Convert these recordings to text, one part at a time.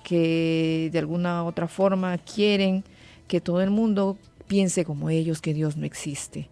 que de alguna otra forma quieren que todo el mundo piense como ellos, que Dios no existe.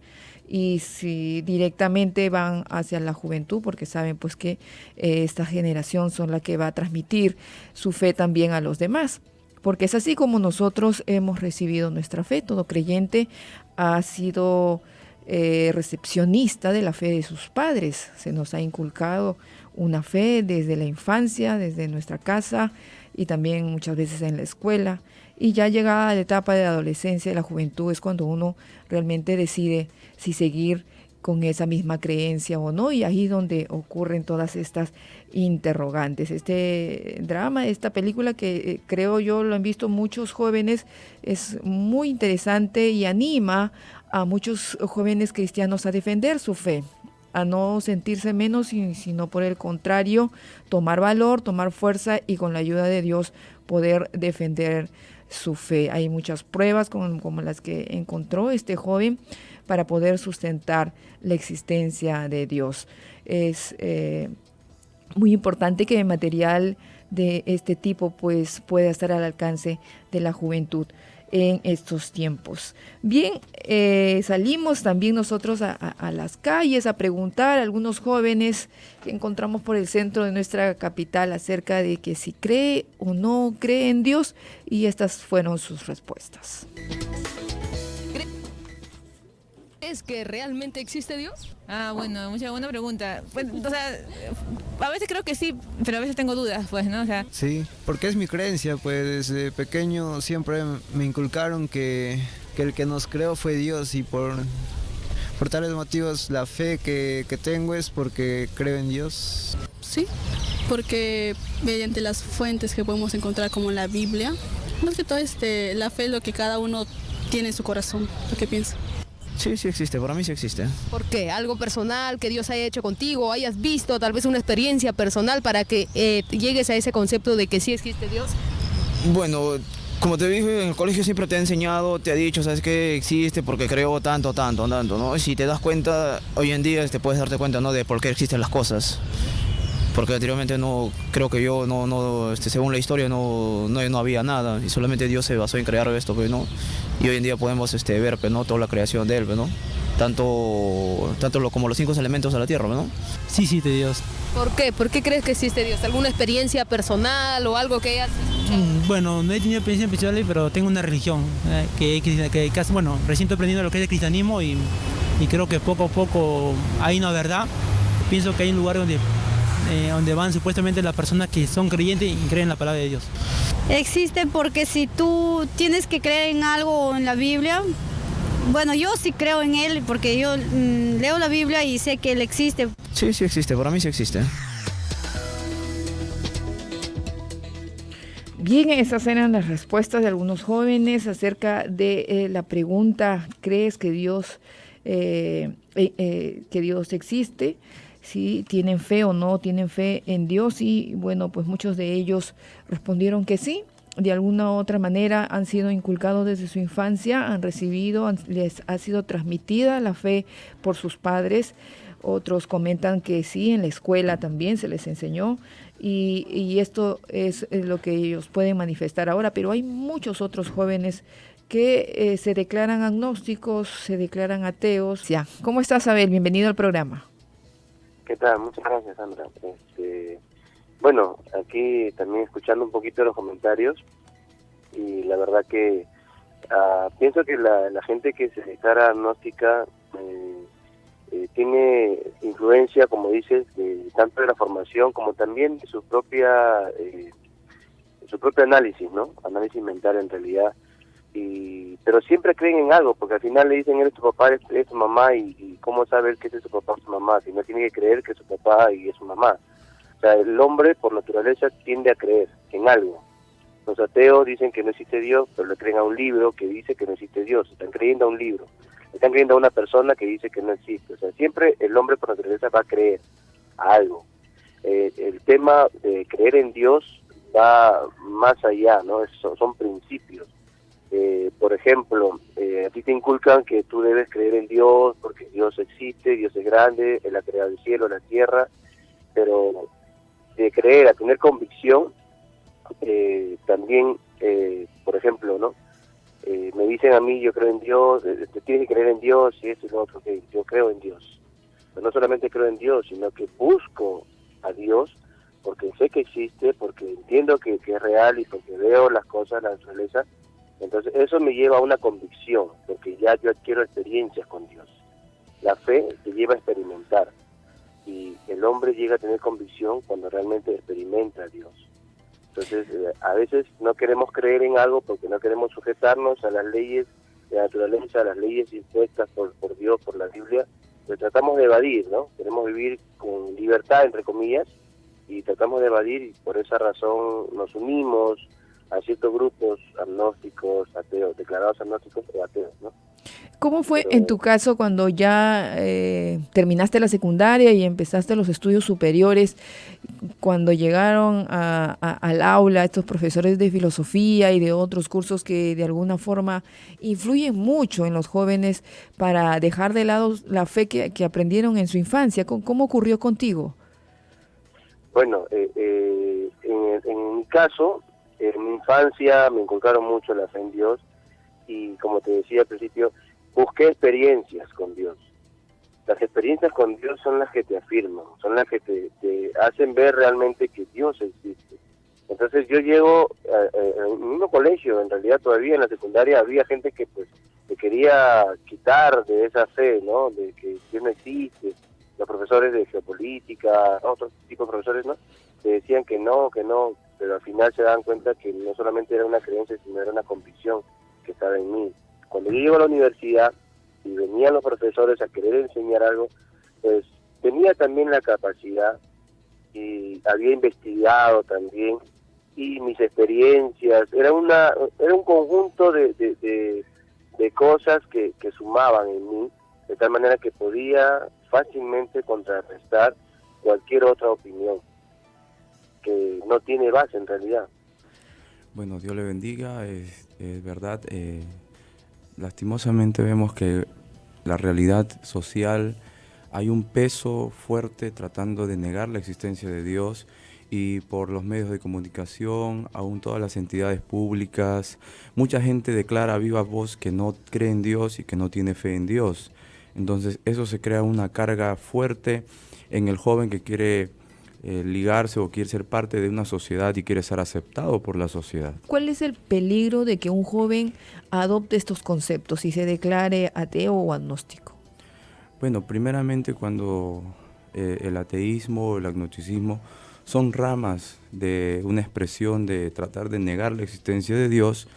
Y si directamente van hacia la juventud, porque saben pues que esta generación son la que va a transmitir su fe también a los demás. Porque es así como nosotros hemos recibido nuestra fe. Todo creyente ha sido recepcionista de la fe de sus padres. Se nos ha inculcado una fe desde la infancia, desde nuestra casa y también muchas veces en la escuela. Y ya llegada la etapa de la adolescencia y la juventud es cuando uno realmente decide si seguir con esa misma creencia o no, y ahí donde ocurren todas estas interrogantes. Este drama, esta película que creo yo lo han visto muchos jóvenes, es muy interesante y anima a muchos jóvenes cristianos a defender su fe, a no sentirse menos, sino por el contrario, tomar valor, tomar fuerza y con la ayuda de Dios poder defender su fe. Hay muchas pruebas como las que encontró este joven para poder sustentar la existencia de Dios. Es muy importante que material de este tipo pues pueda estar al alcance de la juventud en estos tiempos. Bien, salimos también nosotros a las calles a preguntar a algunos jóvenes que encontramos por el centro de nuestra capital acerca de que si cree o no cree en Dios, y estas fueron sus respuestas. ¿Es que realmente existe Dios? Bueno, mucha buena pregunta. Pues, o sea, a veces creo que sí, pero a veces tengo dudas, pues, ¿no? O sea, sí, porque es mi creencia, pues desde pequeño siempre me inculcaron que el que nos creó fue Dios, y por tales motivos la fe que tengo es porque creo en Dios. Sí, porque mediante las fuentes que podemos encontrar como la Biblia, más que todo la fe es lo que cada uno tiene en su corazón, lo que piensa. Sí, sí existe, para mí sí existe. ¿Por qué? ¿Algo personal que Dios haya hecho contigo? ¿Hayas visto tal vez una experiencia personal para que llegues a ese concepto de que sí existe Dios? Bueno, como te dije, en el colegio siempre te ha enseñado, te ha dicho, ¿sabes qué? Existe porque creo tanto, ¿no? Y si te das cuenta, hoy en día te puedes darte cuenta, ¿no? De por qué existen las cosas. Porque anteriormente no, creo que yo, según la historia, no había nada, y solamente Dios se basó en crear esto, pues, ¿no? Y hoy en día podemos ver, pues, ¿no? Toda la creación de Él, pues, ¿no? Tanto como los 5 elementos de la tierra, ¿no? Sí existe Dios. ¿Por qué? ¿Por qué crees que existe Dios? ¿Alguna experiencia personal o algo que hayas escuchado? Bueno, no he tenido experiencia personal, pero tengo una religión recién estoy aprendiendo lo que es el cristianismo, y creo que poco a poco hay una verdad. Pienso que hay un lugar donde van supuestamente las personas que son creyentes y creen en la palabra de Dios. Existe porque si tú tienes que creer en algo en la Biblia, bueno, yo sí creo en Él porque yo leo la Biblia y sé que Él existe. Sí, sí existe, para mí sí existe. Bien, esas eran las respuestas de algunos jóvenes acerca de la pregunta, ¿crees que Dios existe? Si tienen fe o no tienen fe en Dios, y bueno, pues muchos de ellos respondieron que sí. De alguna u otra manera han sido inculcados desde su infancia, han recibido, les ha sido transmitida la fe por sus padres. Otros comentan que sí, en la escuela también se les enseñó, y esto es lo que ellos pueden manifestar ahora, pero hay muchos otros jóvenes que se declaran agnósticos, se declaran ateos. Ya. ¿Cómo estás, Abel? Bienvenido al programa. ¿Qué tal? Muchas gracias, Sandra. Bueno, aquí también escuchando un poquito los comentarios, y la verdad que pienso que la gente que se declara agnóstica tiene influencia, como dices, tanto de la formación como también de su propio análisis, ¿no? Análisis mental en realidad. Pero siempre creen en algo, porque al final le dicen, eres tu papá, eres tu mamá, y cómo saber que es su papá o su mamá, si no tiene que creer que es su papá y es su mamá. O sea, el hombre por naturaleza tiende a creer en algo. Los ateos dicen que no existe Dios, pero le creen a un libro que dice que no existe Dios. Están creyendo a un libro, están creyendo a una persona que dice que no existe. O sea, siempre el hombre por naturaleza va a creer a algo. El tema de creer en Dios va más allá, ¿no? Son principios. Por ejemplo, a ti te inculcan que tú debes creer en Dios porque Dios existe, Dios es grande, Él ha creado el cielo, la tierra, pero de creer, a tener convicción, también, por ejemplo, ¿no? Me dicen a mí, yo creo en Dios, te tienes que creer en Dios y esto y lo otro, que yo creo en Dios. Pero no solamente creo en Dios, sino que busco a Dios porque sé que existe, porque entiendo que es real y porque veo las cosas, la naturaleza. Entonces eso me lleva a una convicción, porque ya yo adquiero experiencias con Dios. La fe te lleva a experimentar y el hombre llega a tener convicción cuando realmente experimenta a Dios. Entonces, a veces no queremos creer en algo porque no queremos sujetarnos a las leyes de naturaleza, a las leyes impuestas por Dios, por la Biblia. Pues tratamos de evadir, ¿no? Queremos vivir con libertad, entre comillas, y tratamos de evadir y por esa razón nos unimos a ciertos grupos agnósticos, ateos, declarados agnósticos o ateos, ¿no? ¿Cómo fue en tu caso cuando ya terminaste la secundaria y empezaste los estudios superiores, cuando llegaron al aula estos profesores de filosofía y de otros cursos que de alguna forma influyen mucho en los jóvenes para dejar de lado la fe que aprendieron en su infancia? ¿Cómo ocurrió contigo? Bueno, en mi caso, en mi infancia me inculcaron mucho la fe en Dios y como te decía al principio, busqué experiencias con Dios. Las experiencias con Dios son las que te afirman, son las que te hacen ver realmente que Dios existe. Entonces yo llego en el mismo colegio, en realidad todavía en la secundaria había gente que pues te quería quitar de esa fe, ¿no? De que Dios no existe. Los profesores de geopolítica, otros tipos de profesores, ¿no? Te decían que no, pero al final se daban cuenta que no solamente era una creencia, sino era una convicción que estaba en mí. Cuando yo llego a la universidad y venían los profesores a querer enseñar algo, pues tenía también la capacidad y había investigado también y mis experiencias, era un conjunto de cosas que sumaban en mí, de tal manera que podía fácilmente contrarrestar cualquier otra opinión que no tiene base en realidad. Bueno, Dios le bendiga, es verdad, lastimosamente vemos que la realidad social hay un peso fuerte tratando de negar la existencia de Dios y por los medios de comunicación, aún todas las entidades públicas, mucha gente declara a viva voz que no cree en Dios y que no tiene fe en Dios. Entonces eso se crea una carga fuerte en el joven que quiere ligarse o quiere ser parte de una sociedad y quiere ser aceptado por la sociedad. ¿Cuál es el peligro de que un joven adopte estos conceptos y se declare ateo o agnóstico? Bueno, primeramente cuando el ateísmo o el agnosticismo son ramas de una expresión de tratar de negar la existencia de Dios,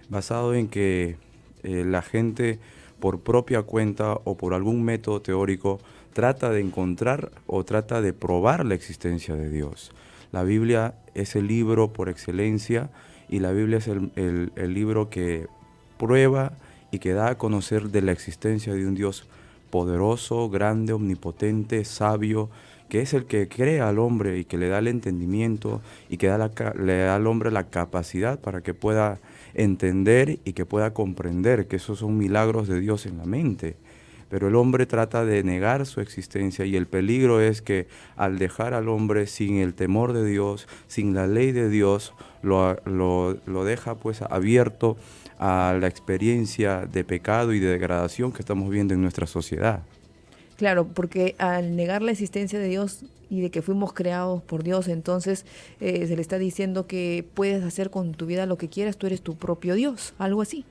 basado en que la gente por propia cuenta o por algún método teórico trata de encontrar o trata de probar la existencia de Dios. La Biblia es el libro por excelencia y la Biblia es el libro que prueba y que da a conocer de la existencia de un Dios poderoso, grande, omnipotente, sabio, que es el que crea al hombre y que le da el entendimiento y que le da al hombre la capacidad para que pueda entender y que pueda comprender que esos son milagros de Dios en la mente. Pero el hombre trata de negar su existencia y el peligro es que al dejar al hombre sin el temor de Dios, sin la ley de Dios, lo deja pues abierto a la experiencia de pecado y de degradación que estamos viendo en nuestra sociedad. Claro, porque al negar la existencia de Dios y de que fuimos creados por Dios, entonces se le está diciendo que puedes hacer con tu vida lo que quieras, tú eres tu propio Dios, algo así.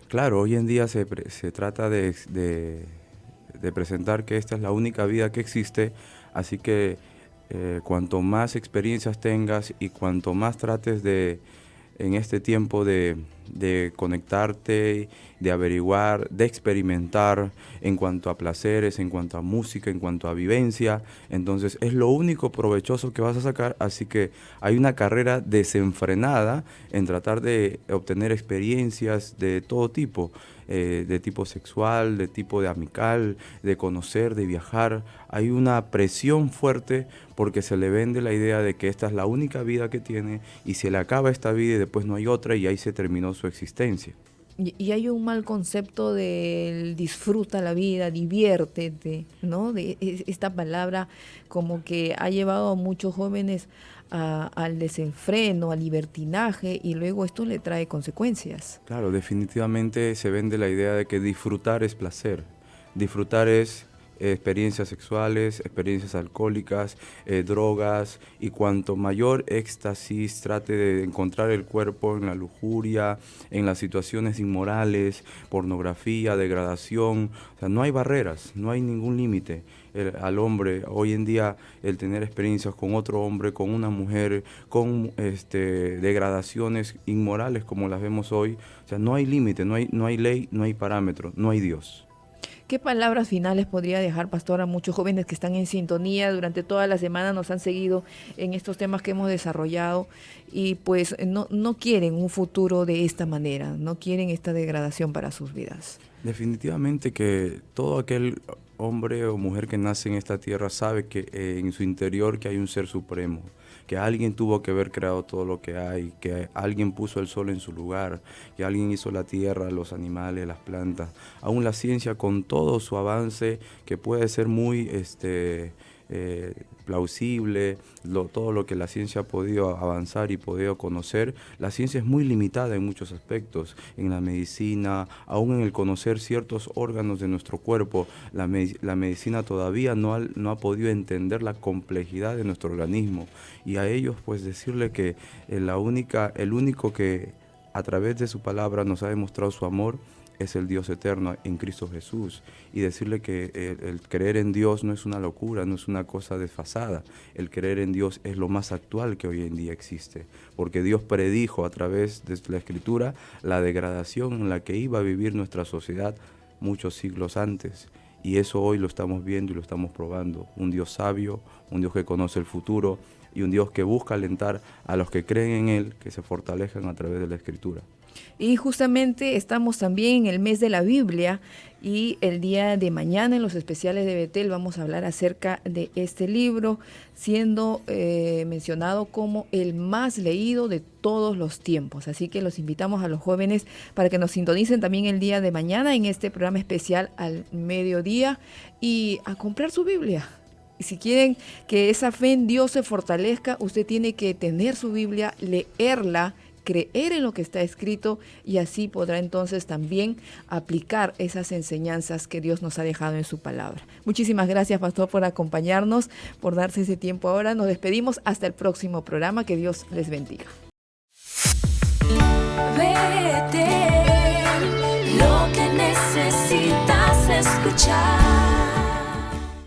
Claro, hoy en día se trata de presentar que esta es la única vida que existe, así que cuanto más experiencias tengas y cuanto más trates en este tiempo de conectarte, de averiguar, de experimentar en cuanto a placeres, en cuanto a música, en cuanto a vivencia, entonces es lo único provechoso que vas a sacar, así que hay una carrera desenfrenada en tratar de obtener experiencias de todo tipo, de tipo sexual, de tipo de amical, de conocer, de viajar. Hay una presión fuerte porque se le vende la idea de que esta es la única vida que tiene y se le acaba esta vida y después no hay otra y ahí se terminó su existencia. y hay un mal concepto del disfruta la vida, diviértete, ¿no? Esta palabra como que ha llevado a muchos jóvenes al desenfreno, al libertinaje, y luego esto le trae consecuencias. Claro, definitivamente se vende la idea de que disfrutar es placer, disfrutar es experiencias sexuales, experiencias alcohólicas, drogas, y cuanto mayor éxtasis trate de encontrar el cuerpo en la lujuria, en las situaciones inmorales, pornografía, degradación, o sea, no hay barreras, no hay ningún límite. Al hombre, hoy en día, el tener experiencias con otro hombre, con una mujer, con degradaciones inmorales como las vemos hoy, o sea, no hay límite, no hay ley, no hay parámetro, no hay Dios. ¿Qué palabras finales podría dejar, pastor, a muchos jóvenes que están en sintonía durante toda la semana, nos han seguido en estos temas que hemos desarrollado y pues no quieren un futuro de esta manera, no quieren esta degradación para sus vidas? Definitivamente que todo aquel hombre o mujer que nace en esta tierra sabe que en su interior que hay un ser supremo, que alguien tuvo que haber creado todo lo que hay, que alguien puso el sol en su lugar, que alguien hizo la tierra, los animales, las plantas. Aún la ciencia, con todo su avance, que puede ser muy plausible, todo lo que la ciencia ha podido avanzar y podido conocer, la ciencia es muy limitada en muchos aspectos, en la medicina, aún en el conocer ciertos órganos de nuestro cuerpo. La medicina todavía no ha podido entender la complejidad de nuestro organismo, y a ellos pues decirle que el único que a través de su palabra nos ha demostrado su amor es el Dios eterno en Cristo Jesús, y decirle que el creer en Dios no es una locura, no es una cosa desfasada. El creer en Dios es lo más actual que hoy en día existe, porque Dios predijo a través de la Escritura la degradación en la que iba a vivir nuestra sociedad muchos siglos antes, y eso hoy lo estamos viendo y lo estamos probando. Un Dios sabio, un Dios que conoce el futuro, y un Dios que busca alentar a los que creen en Él, que se fortalezcan a través de la Escritura. Y justamente estamos también en el mes de la Biblia, y el día de mañana en los especiales de Betel vamos a hablar acerca de este libro, siendo mencionado como el más leído de todos los tiempos. Así que los invitamos a los jóvenes para que nos sintonicen también el día de mañana en este programa especial al mediodía, y a comprar su Biblia. Y si quieren que esa fe en Dios se fortalezca, usted tiene que tener su Biblia, leerla, creer en lo que está escrito, y así podrá entonces también aplicar esas enseñanzas que Dios nos ha dejado en su palabra. Muchísimas gracias, pastor, por acompañarnos, por darse ese tiempo ahora. Nos despedimos hasta el próximo programa. Que Dios les bendiga. Vete, lo que necesitas escuchar.